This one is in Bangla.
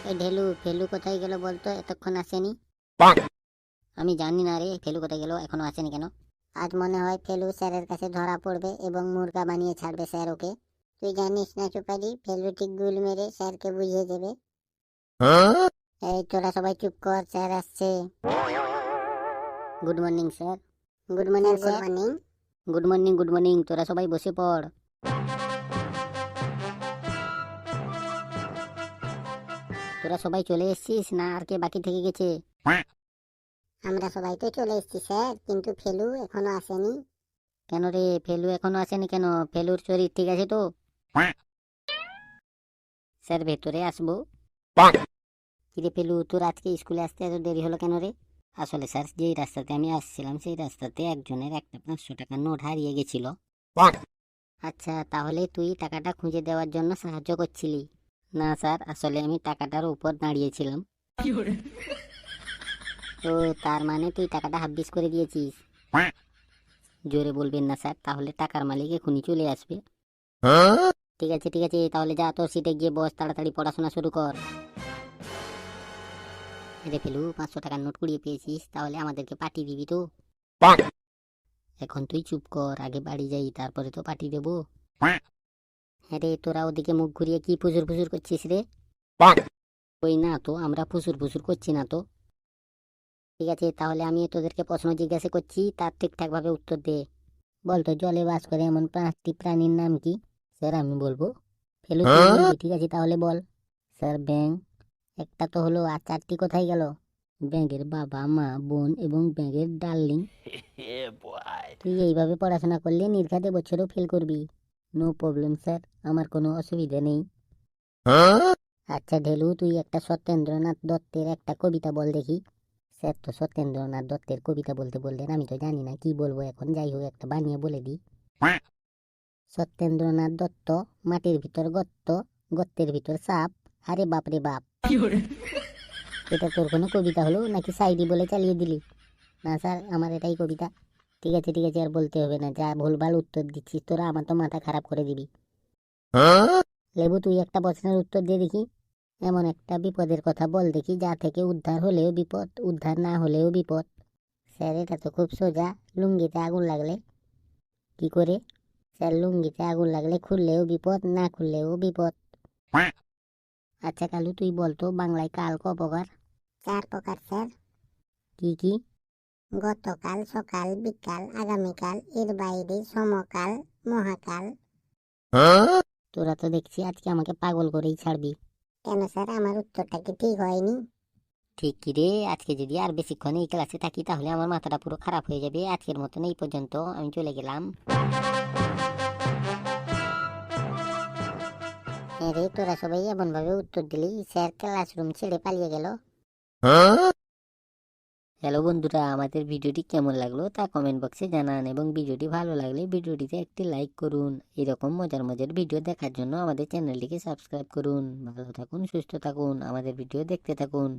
এই ঢেলু ফেলু কোথায় গেল বলতো, এতক্ষণ আসেনি। আমি জানি না রে, ফেলু কোথায় গেল, এখনো আসেনি কেন? আজ মনে হয় ফেলু স্যারের কাছে ধরা পড়বে এবং মুরগা বানিয়ে ছাড়বে স্যার ওকে। তুই জানিস না চুপারি, ফেলু ঠিক গুল মেরে স্যারকে বুঝিয়ে দেবে। এই তোরা সবাই চুপ কর, স্যার আসছে। Good morning sir. Good morning good morning. Good morning good morning, তোরা সবাই বসে পড়। তোরা সবাই চলে এসেছিস না আর কে বাকি থেকে গেছে? আমরা সবাই তো চলে এসেছি স্যার, কিন্তু ফেলু এখনো আসেনি। কেন রে, ফেলু এখনো আসেনি কেন? ফেলুর শরীর ঠিক আছে তো? স্যার ভেতরে আসবো। কিরে ফেলু, তোর আজকে স্কুলে আসতে এত দেরি হলো কেন রে? আসলে স্যার, যেই রাস্তাতে আমি আসছিলাম সেই রাস্তাতে একজনের একটা 500 টাকার নোট হারিয়ে গেছিল। আচ্ছা, তাহলে তুই টাকাটা খুঁজে দেওয়ার জন্য সাহায্য করছিলি? না স্যার, আসলে আমি টাকাটার উপর দাঁড়িয়েছিলাম। তো তার মানে তুই টাকাটা হাফিস করে দিয়েছিস? জোরে বলবেন না স্যার, তাহলে টাকার মালিক এখনই চলে আসবে। ঠিক আছে ঠিক আছে, তাহলে যা তোর সিটে গিয়ে বস, তাড়াতাড়ি পড়াশোনা শুরু কর। রে ফেলু, 500 টাকার নোট কুড়িয়ে পেয়েছিস, তাহলে আমাদেরকে পার্টি দিবি তো? এখন তুই চুপ কর, আগে বাড়ি যাই, তারপরে তো পার্টি দেবো। হ্যাঁ রে, তোরা ওদিকে মুখ ঘুরিয়ে কি ফুসুর ফুসুর করছিস রে? ওই না তো, আমরা ফুসুর ফুসুর করছি না তো। ঠিক আছে, তাহলে আমি তোদেরকে প্রশ্ন জিজ্ঞাসা করছি, তার ঠিকঠাক ভাবে উত্তর দে। বলতো, জলে বাস করে এমন 5টি প্রাণীর নাম কি? স্যার আমি বলবো। ফেলু তুই বলবি, ঠিক আছে তাহলে বল। স্যার ব্যাঙ একটা তো হলো, আর 4টি কোথায় গেল? ব্যাঙের বাবা মা বোন এবং ব্যাঙের ডার্লিং। তুই এইভাবে পড়াশোনা করলে নির্ঘাত বছরও ফেল করবি। নো প্রবলেম স্যার, আমার কোনো অসুবিধা নেই। আচ্ছা ঢেলু, তুই একটা সত্যেন্দ্রনাথ দত্তের একটা কবিতা বল দেখি। স্যার তো সত্যেন্দ্রনাথ দত্তের কবিতা বলতে বললেন, আমি তো জানি না কি বলবো এখন, যাই হোক একটা বানিয়ে বলে দিই। সত্যেন্দ্রনাথ দত্ত, মাটির ভিতর গর্ত, গর্তের ভিতর সাপ, আরে বাপ রে বাপ। এটা তোর কোনো কবিতা হলো নাকি সাইডি বলে চালিয়ে দিলি? না স্যার, আমার এটাই কবিতা। ঠিক আছে ঠিক আছে, আর বলতে হবে না, যা ভুলভাল উত্তর দিচ্ছিস তোরা, আমার তো মাথা খারাপ করে দিবি। লেবু, তুই একটা প্রশ্নের উত্তর দিয়ে দেখি। এমন একটা বিপদের কথা বল দেখি, যা থেকে উদ্ধার হলেও বিপদ, উদ্ধার না হলেও বিপদ। স্যার এটা তো খুব সোজা, লুঙ্গিতে আগুন লাগলে। কি করে? স্যার লুঙ্গিতে আগুন লাগলে খুললেও বিপদ, না খুললেও বিপদ। আচ্ছা কালু, তুই বলতো বাংলায় কাল ক প্রকার? 4 প্রকার স্যার। কি কি? গতকাল, সকাল, বিকাল, আগামীকাল, এর বাইরে, সমকাল, মহাকাল। তোরা তো দেখছি আজকে আমাকে পাগল করেই ছাড়বি। কেন স্যার, আমার উত্তরটা কি ঠিক হয়নি? ঠিক কি রে, আজকে যদি আর বেশিক্ষণ এই ক্লাসে থাকি তাহলে আমার মাথাটা পুরো খারাপ হয়ে যাবে। আজকের মতন এই পর্যন্ত, আমি চলে গেলাম। হ্যাঁ রে, তোরা সবাই এমন ভাবে উত্তর দিলি, স্যার ক্লাসরুম ছেড়ে পালিয়ে গেল। হ্যালো বন্ধুরা, আমাদের ভিডিওটি কেমন লাগলো তা কমেন্ট বক্সে জানান, এবং ভিডিওটি ভালো লাগলে ভিডিওটিতে একটি লাইক করুন। এরকম মজার মজার ভিডিও দেখার জন্য আমাদের চ্যানেলটিকে সাবস্ক্রাইব করুন। ভালো থাকুন, সুস্থ থাকুন, আমাদের ভিডিও দেখতে থাকুন।